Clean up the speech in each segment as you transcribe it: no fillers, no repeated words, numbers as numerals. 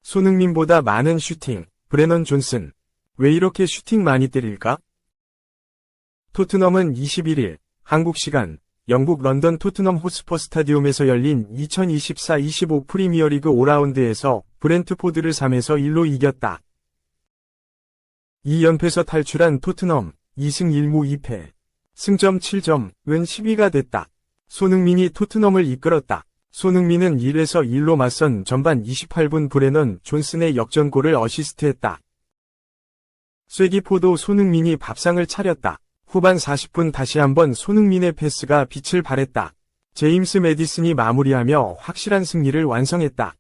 손흥민보다 많은 슈팅, 브레넌 존슨. 왜 이렇게 슈팅 많이 때릴까? 토트넘은 21일, 한국 시간, 영국 런던 토트넘 호스퍼 스타디움에서 열린 2024-25 프리미어리그 5라운드에서 브렌트포드를 3에서 1로 이겼다. 2연패에서 탈출한 토트넘, 2승 1무 2패. 승점 7점은 10위가 됐다. 손흥민이 토트넘을 이끌었다. 손흥민은 1에서 1로 맞선 전반 28분 브레넌 존슨의 역전골을 어시스트했다. 쐐기포도 손흥민이 밥상을 차렸다. 후반 40분 다시 한번 손흥민의 패스가 빛을 발했다. 제임스 매디슨이 마무리하며 확실한 승리를 완성했다.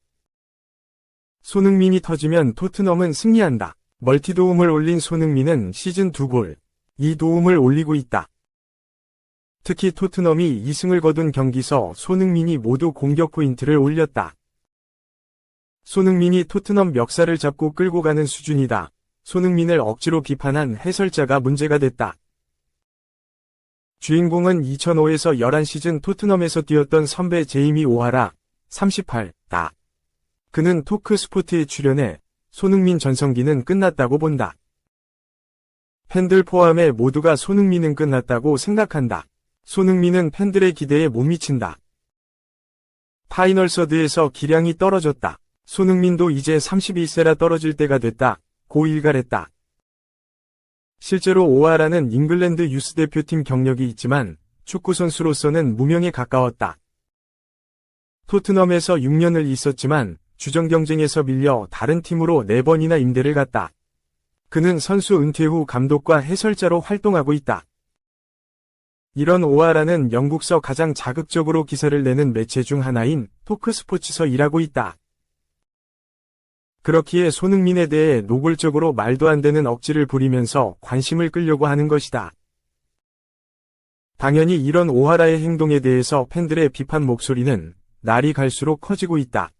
손흥민이 터지면 토트넘은 승리한다. 멀티도움을 올린 손흥민은 시즌 2골, 2도움을 올리고 있다. 특히 토트넘이 2승을 거둔 경기서 손흥민이 모두 공격 포인트를 올렸다. 손흥민이 토트넘 멱살을 잡고 끌고 가는 수준이다. 손흥민을 억지로 비판한 해설자가 문제가 됐다. 주인공은 2005에서 11시즌 토트넘에서 뛰었던 선배 제이미 오하라, 38다. 그는 토크 스포츠에 출연해 손흥민 전성기는 끝났다고 본다. 팬들 포함해 모두가 손흥민은 끝났다고 생각한다. 손흥민은 팬들의 기대에 못 미친다. 파이널 서드에서 기량이 떨어졌다. 손흥민도 이제 31세라 떨어질 때가 됐다. 고 일갈했다. 실제로 오하라는 잉글랜드 유스 대표팀 경력이 있지만 축구선수로서는 무명에 가까웠다. 토트넘에서 6년을 있었지만 주전 경쟁에서 밀려 다른 팀으로 4번이나 임대를 갔다. 그는 선수 은퇴 후 감독과 해설자로 활동하고 있다. 이런 오하라는 영국서 가장 자극적으로 기사를 내는 매체 중 하나인 토크스포츠서 일하고 있다. 그렇기에 손흥민에 대해 노골적으로 말도 안 되는 억지를 부리면서 관심을 끌려고 하는 것이다. 당연히 이런 오하라의 행동에 대해서 팬들의 비판 목소리는 날이 갈수록 커지고 있다.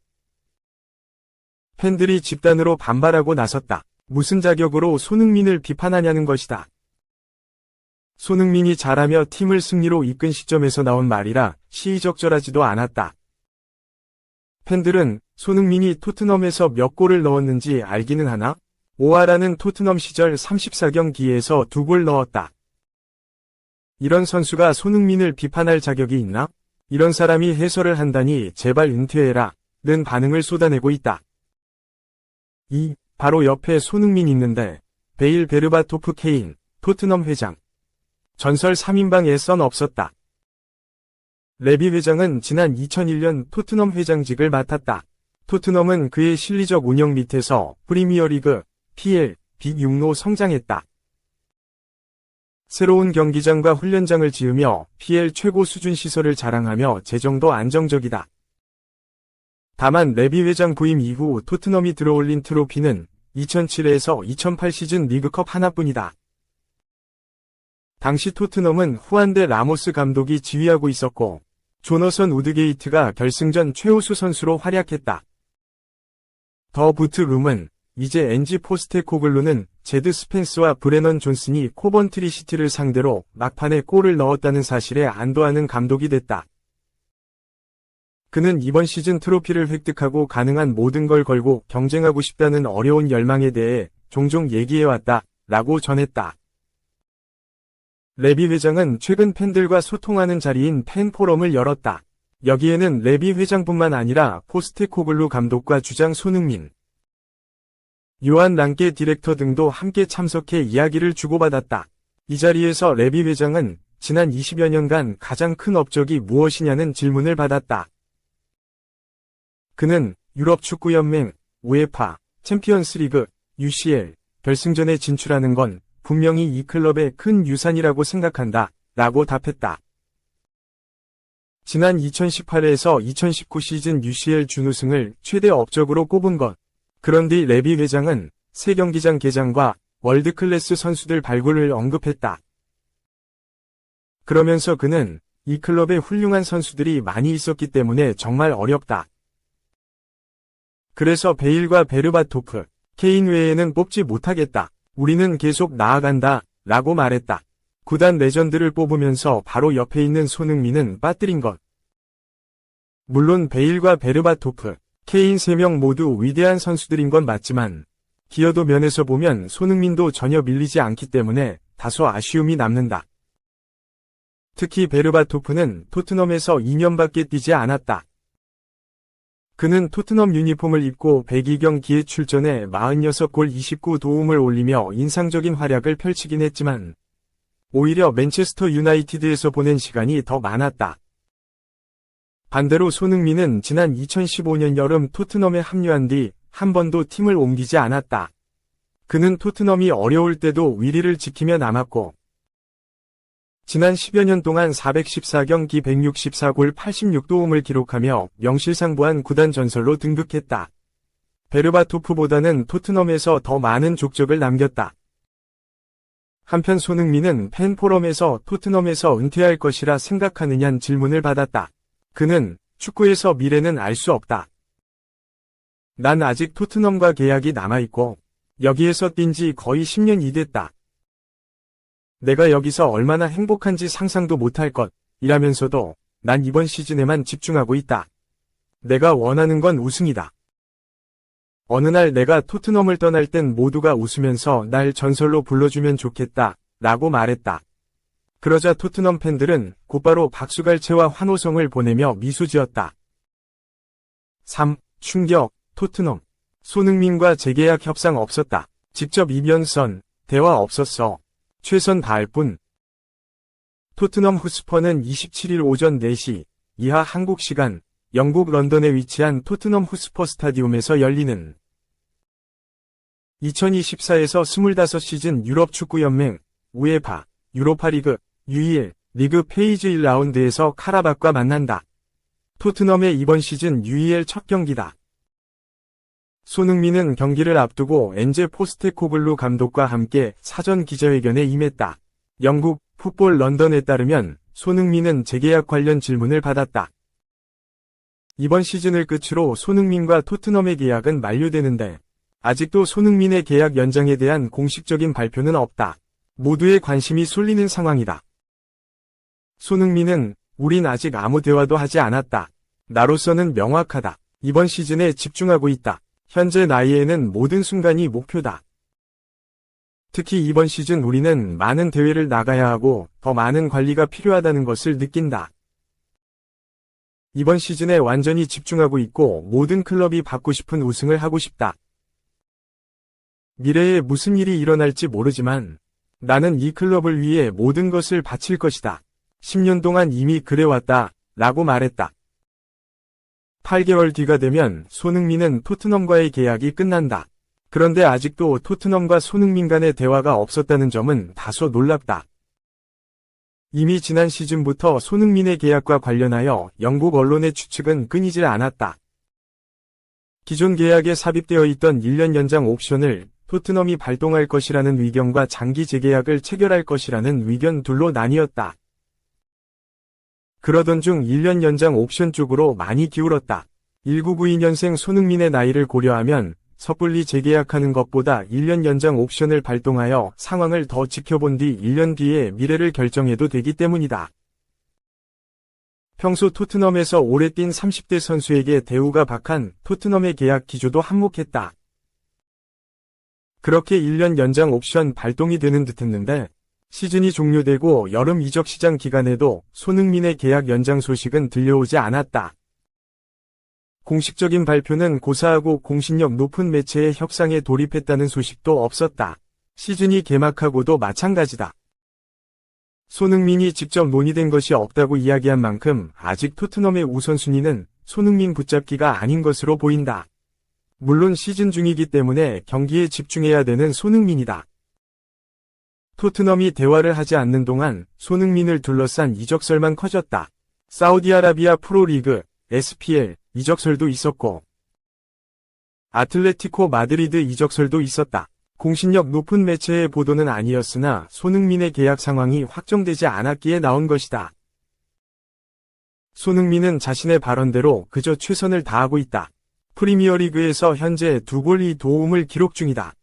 팬들이 집단으로 반발하고 나섰다. 무슨 자격으로 손흥민을 비판하냐는 것이다. 손흥민이 잘하며 팀을 승리로 이끈 시점에서 나온 말이라 시의적절하지도 않았다. 팬들은 손흥민이 토트넘에서 몇 골을 넣었는지 알기는 하나? 오하라는 토트넘 시절 34경기에서 2골 넣었다. 이런 선수가 손흥민을 비판할 자격이 있나? 이런 사람이 해설을 한다니 제발 은퇴해라 는 반응을 쏟아내고 있다. 바로 옆에 손흥민 있는데 베일 베르바토프 케인, 토트넘 회장. 전설 3인방에 선 없었다. 레비 회장은 지난 2001년 토트넘 회장직을 맡았다. 토트넘은 그의 실리적 운영 밑에서 프리미어리그, PL, 빅6로 성장했다. 새로운 경기장과 훈련장을 지으며 PL 최고 수준 시설을 자랑하며 재정도 안정적이다. 다만 레비 회장 부임 이후 토트넘이 들어올린 트로피는 2007에서 2008 시즌 리그컵 하나뿐이다. 당시 토트넘은 후안데 라모스 감독이 지휘하고 있었고 조너선 우드게이트가 결승전 최우수 선수로 활약했다. 더 부트룸은 이제 엔지 포스테코글루는 제드 스펜스와 브레넌 존슨이 코번트리 시티를 상대로 막판에 골을 넣었다는 사실에 안도하는 감독이 됐다. 그는 이번 시즌 트로피를 획득하고 가능한 모든 걸 걸고 경쟁하고 싶다는 어려운 열망에 대해 종종 얘기해왔다 라고 전했다. 레비 회장은 최근 팬들과 소통하는 자리인 팬 포럼을 열었다. 여기에는 레비 회장뿐만 아니라 포스테코글루 감독과 주장 손흥민, 요한 랑케 디렉터 등도 함께 참석해 이야기를 주고받았다. 이 자리에서 레비 회장은 지난 20여 년간 가장 큰 업적이 무엇이냐는 질문을 받았다. 그는 유럽축구연맹, 우에파, 챔피언스리그, UCL, 결승전에 진출하는 건 분명히 이 클럽의 큰 유산이라고 생각한다 라고 답했다. 지난 2018에서 2019 시즌 UCL 준우승을 최대 업적으로 꼽은 것. 그런 뒤 레비 회장은 새 경기장 개장과 월드클래스 선수들 발굴을 언급했다. 그러면서 그는 이 클럽에 훌륭한 선수들이 많이 있었기 때문에 정말 어렵다. 그래서 베일과 베르바토프, 케인 외에는 뽑지 못하겠다. 우리는 계속 나아간다 라고 말했다. 구단 레전드를 뽑으면서 바로 옆에 있는 손흥민은 빠뜨린 것. 물론 베일과 베르바토프, K인 3명 모두 위대한 선수들인 건 맞지만 기여도 면에서 보면 손흥민도 전혀 밀리지 않기 때문에 다소 아쉬움이 남는다. 특히 베르바토프는 토트넘에서 2년밖에 뛰지 않았다. 그는 토트넘 유니폼을 입고 102경기에 출전해 46골 29도움을 올리며 인상적인 활약을 펼치긴 했지만 오히려 맨체스터 유나이티드에서 보낸 시간이 더 많았다. 반대로 손흥민은 지난 2015년 여름 토트넘에 합류한 뒤 한 번도 팀을 옮기지 않았다. 그는 토트넘이 어려울 때도 위리를 지키며 남았고 지난 10여 년 동안 414경기 164골 86도움을 기록하며 명실상부한 구단 전설로 등극했다. 베르바토프보다는 토트넘에서 더 많은 족적을 남겼다. 한편 손흥민은 팬포럼에서 토트넘에서 은퇴할 것이라 생각하느냐는 질문을 받았다. 그는 축구에서 미래는 알 수 없다. 난 아직 토트넘과 계약이 남아있고 여기에서 뛴 지 거의 10년이 됐다. 내가 여기서 얼마나 행복한지 상상도 못할 것이라면서도 난 이번 시즌에만 집중하고 있다. 내가 원하는 건 우승이다. 어느 날 내가 토트넘을 떠날 땐 모두가 웃으면서 날 전설로 불러주면 좋겠다 라고 말했다. 그러자 토트넘 팬들은 곧바로 박수갈채와 환호성을 보내며 미소 지었다. 3. 충격. 토트넘. 손흥민과 재계약 협상 없었다. 직접 이변선, 대화 없었어. 최선 다할 뿐. 토트넘 후스퍼는 27일 오전 4시 이하 한국 시간 영국 런던에 위치한 토트넘 후스퍼 스타디움에서 열리는 2024에서 25시즌 유럽 축구연맹 우에파 유로파리그 U21 리그 페이즈 1라운드에서 카라박과 만난다. 토트넘의 이번 시즌 U21 첫 경기다. 손흥민은 경기를 앞두고 엔제 포스테코글루 감독과 함께 사전 기자회견에 임했다. 영국 풋볼 런던에 따르면 손흥민은 재계약 관련 질문을 받았다. 이번 시즌을 끝으로 손흥민과 토트넘의 계약은 만료되는데 아직도 손흥민의 계약 연장에 대한 공식적인 발표는 없다. 모두의 관심이 쏠리는 상황이다. 손흥민은 우린 아직 아무 대화도 하지 않았다. 나로서는 명확하다. 이번 시즌에 집중하고 있다. 현재 나이에는 모든 순간이 목표다. 특히 이번 시즌 우리는 많은 대회를 나가야 하고 더 많은 관리가 필요하다는 것을 느낀다. 이번 시즌에 완전히 집중하고 있고 모든 클럽이 받고 싶은 우승을 하고 싶다. 미래에 무슨 일이 일어날지 모르지만 나는 이 클럽을 위해 모든 것을 바칠 것이다. 10년 동안 이미 그래왔다. 라고 말했다. 8개월 뒤가 되면 손흥민은 토트넘과의 계약이 끝난다. 그런데 아직도 토트넘과 손흥민 간의 대화가 없었다는 점은 다소 놀랍다. 이미 지난 시즌부터 손흥민의 계약과 관련하여 영국 언론의 추측은 끊이질 않았다. 기존 계약에 삽입되어 있던 1년 연장 옵션을 토트넘이 발동할 것이라는 의견과 장기 재계약을 체결할 것이라는 의견 둘로 나뉘었다. 그러던 중 1년 연장 옵션 쪽으로 많이 기울었다. 1992년생 손흥민의 나이를 고려하면 섣불리 재계약하는 것보다 1년 연장 옵션을 발동하여 상황을 더 지켜본 뒤 1년 뒤에 미래를 결정해도 되기 때문이다. 평소 토트넘에서 오래 뛴 30대 선수에게 대우가 박한 토트넘의 계약 기조도 한몫했다. 그렇게 1년 연장 옵션 발동이 되는 듯했는데 시즌이 종료되고 여름 이적 시장 기간에도 손흥민의 계약 연장 소식은 들려오지 않았다. 공식적인 발표는 고사하고 공신력 높은 매체의 협상에 돌입했다는 소식도 없었다. 시즌이 개막하고도 마찬가지다. 손흥민이 직접 논의된 것이 없다고 이야기한 만큼 아직 토트넘의 우선순위는 손흥민 붙잡기가 아닌 것으로 보인다. 물론 시즌 중이기 때문에 경기에 집중해야 되는 손흥민이다. 토트넘이 대화를 하지 않는 동안 손흥민을 둘러싼 이적설만 커졌다. 사우디아라비아 프로리그, SPL 이적설도 있었고 아틀레티코 마드리드 이적설도 있었다. 공신력 높은 매체의 보도는 아니었으나 손흥민의 계약 상황이 확정되지 않았기에 나온 것이다. 손흥민은 자신의 발언대로 그저 최선을 다하고 있다. 프리미어리그에서 현재 2골 2도움을 기록 중이다.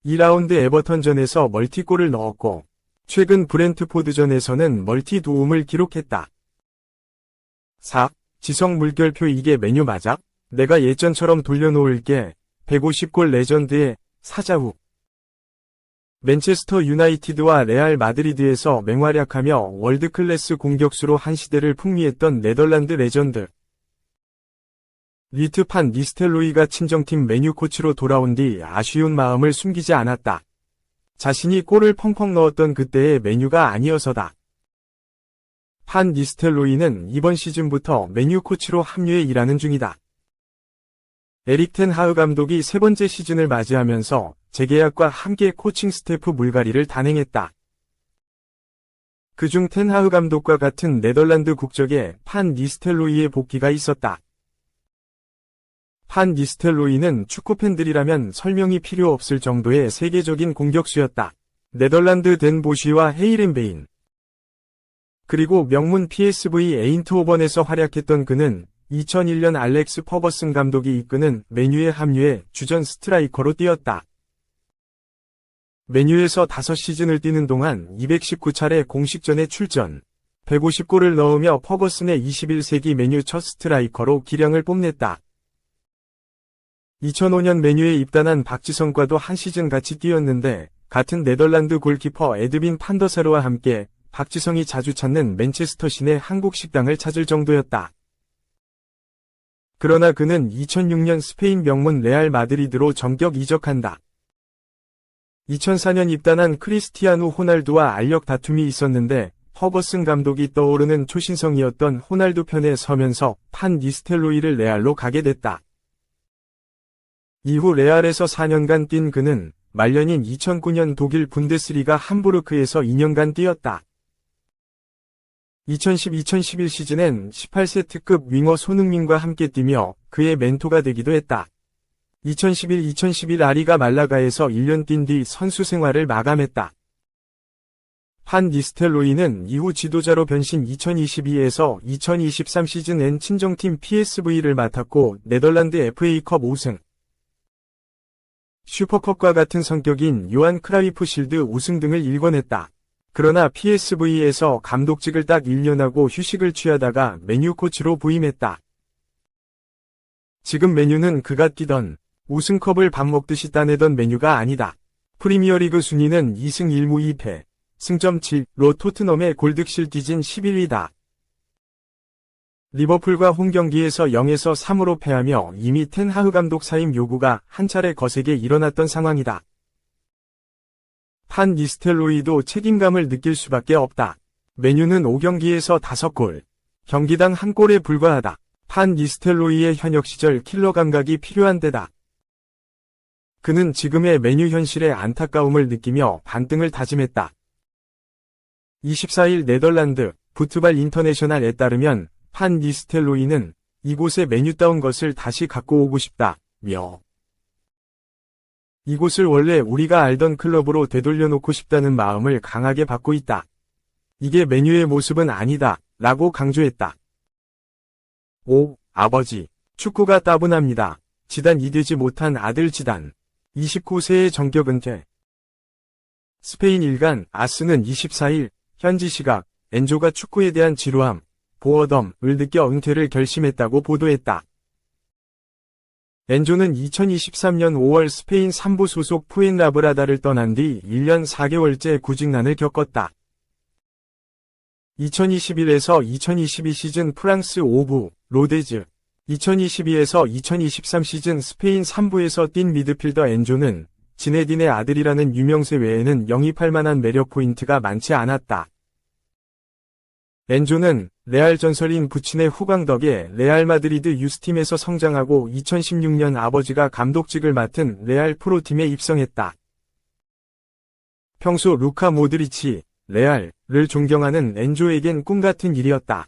2라운드 에버턴전에서 멀티골을 넣었고 최근 브렌트포드전에서는 멀티 도움을 기록했다. 4. 지성 물결표 이게 메뉴 맞아? 내가 예전처럼 돌려놓을게. 150골 레전드의 사자후. 맨체스터 유나이티드와 레알 마드리드에서 맹활약하며 월드클래스 공격수로 한 시대를 풍미했던 네덜란드 레전드. 리트 판 니스텔로이가 친정팀 메뉴 코치로 돌아온 뒤 아쉬운 마음을 숨기지 않았다. 자신이 골을 펑펑 넣었던 그때의 메뉴가 아니어서다. 판 니스텔로이는 이번 시즌부터 메뉴 코치로 합류해 일하는 중이다. 에릭 텐 하흐 감독이 세 번째 시즌을 맞이하면서 재계약과 함께 코칭 스태프 물갈이를 단행했다. 그중 텐 하흐 감독과 같은 네덜란드 국적의 판 니스텔로이의 복귀가 있었다. 판 니스텔로이는 축구팬들이라면 설명이 필요 없을 정도의 세계적인 공격수였다. 네덜란드 덴 보쉬와 헤이렌베인. 그리고 명문 PSV 에인트호번에서 활약했던 그는 2001년 알렉스 퍼거슨 감독이 이끄는 맨유에 합류해 주전 스트라이커로 뛰었다. 맨유에서 5시즌을 뛰는 동안 219차례 공식전에 출전, 150골을 넣으며 퍼거슨의 21세기 맨유 첫 스트라이커로 기량을 뽐냈다. 2005년 맨유에 입단한 박지성과도 한 시즌 같이 뛰었는데 같은 네덜란드 골키퍼 에드빈 판더사르와 함께 박지성이 자주 찾는 맨체스터 시내 한국 식당을 찾을 정도였다. 그러나 그는 2006년 스페인 명문 레알 마드리드로 전격 이적한다. 2004년 입단한 크리스티아누 호날두와 알력 다툼이 있었는데 퍼거슨 감독이 떠오르는 초신성이었던 호날두 편에 서면서 판 니스텔로이를 레알로 가게 됐다. 이후 레알에서 4년간 뛴 그는 말년인 2009년 독일 분데스리가 함부르크에서 2년간 뛰었다. 2010-2011 시즌엔 18세 특급 윙어 손흥민과 함께 뛰며 그의 멘토가 되기도 했다. 2011-2011 아리가 말라가에서 1년 뛴 뒤 선수 생활을 마감했다. 판 니스텔로이는 이후 지도자로 변신 2022에서 2023 시즌엔 친정팀 PSV를 맡았고 네덜란드 FA컵 5승, 슈퍼컵과 같은 성격인 요한 크라이프 실드 우승 등을 일궈냈다. 그러나 PSV에서 감독직을 딱 1년 하고 휴식을 취하다가 메뉴 코치로 부임했다. 지금 메뉴는 그가 뛰던 우승컵을 밥 먹듯이 따내던 메뉴가 아니다. 프리미어리그 순위는 2승 1무 2패, 승점 7로 토트넘의 골득실 뒤진 11위다. 리버풀과 홈경기에서 0에서 3으로 패하며 이미 텐 하흐 감독 사임 요구가 한 차례 거세게 일어났던 상황이다. 판 니스텔로이도 책임감을 느낄 수밖에 없다. 메뉴는 5경기에서 5골, 경기당 1골에 불과하다. 판 니스텔로이의 현역 시절 킬러 감각이 필요한 때다. 그는 지금의 메뉴 현실에 안타까움을 느끼며 반등을 다짐했다. 24일 네덜란드 부트발 인터내셔널에 따르면 판 니스텔로이는 이곳에 메뉴다운 것을 다시 갖고 오고 싶다며 이곳을 원래 우리가 알던 클럽으로 되돌려놓고 싶다는 마음을 강하게 받고 있다. 이게 메뉴의 모습은 아니다 라고 강조했다. 5. 아버지. 축구가 따분합니다. 지단이 되지 못한 아들 지단. 29세의 정격 은퇴. 스페인 일간 아스는 24일 현지 시각 엔조가 축구에 대한 지루함, 보어덤을 느껴 은퇴를 결심했다고 보도했다. 엔조는 2023년 5월 스페인 3부 소속 푸엔라브라다를 떠난 뒤 1년 4개월째 구직난을 겪었다. 2021에서 2022 시즌 프랑스 5부, 로데즈, 2022에서 2023 시즌 스페인 3부에서 뛴 미드필더 엔조는 지네딘의 아들이라는 유명세 외에는 영입할 만한 매력 포인트가 많지 않았다. 엔조는 레알 전설인 부친의 후광 덕에 레알 마드리드 유스팀에서 성장하고 2016년 아버지가 감독직을 맡은 레알 프로팀에 입성했다. 평소 루카 모드리치, 레알을 존경하는 엔조에겐 꿈같은 일이었다.